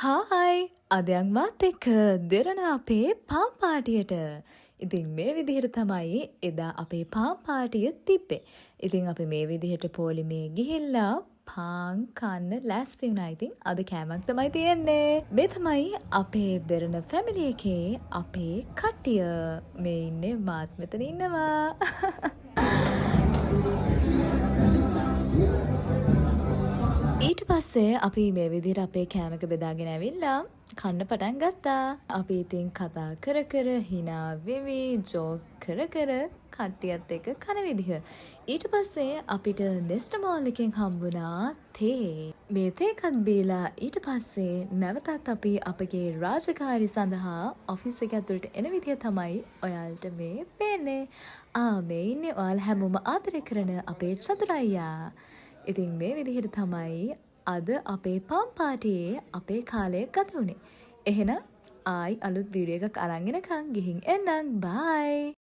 Hi අදයක් මාත් එක්ක දෙරණ අපේ පාම් පාටියට. ඉතින් මේ විදිහට තමයි එදා අපේ පාම් පාටිය තිබ්බේ. ඉතින් අපි මේ විදිහට පොලිමේ ගිහිල්ලා පාන් කන්න ලෑස්ති වුණා. ඉතින් අද කෑමක් තමයි තියෙන්නේ. මේ තමයි අපේ දෙරණ ෆැමිලි එකේ අපේ කට්ටිය. මේ ඉන්නේ මාත් මෙතන ඉන්නවා. ඊට පස්සේ අපි මේ විදිහට අපේ කෑමක බෙදාගෙන ඇවිල්ලා කන්න පටන් ගත්තා. අපි ඉතින් කතා කර කර hina වෙවි ජෝක් කර කර කට්ටියත් එක්ක කන විදිහ. ඊට පස්සේ අපිට නෙස්ට් මෝල් එකෙන් හම්බුණා තේ. මේ තේකත් බීලා ඊට පස්සේ නැවතත් අපි අපගේ රාජකාරි සඳහා ඔෆිස් එක ඇතුළට එන විදිය තමයි ඔයාලට මේ පේන්නේ. මේ ඉන්නේ ඔයාලා හැමෝම ආදරය කරන අපේ චතුර අයියා. ඉතින් මේ විදිහට තමයි අද අපේ පාම් පාටියේ අපේ කාලය ගත වුණේ. එහෙනම් ආයි අලුත් වීඩියෝ එකක් අරන් එනකන් ගිහින් එන්නම්. බයි.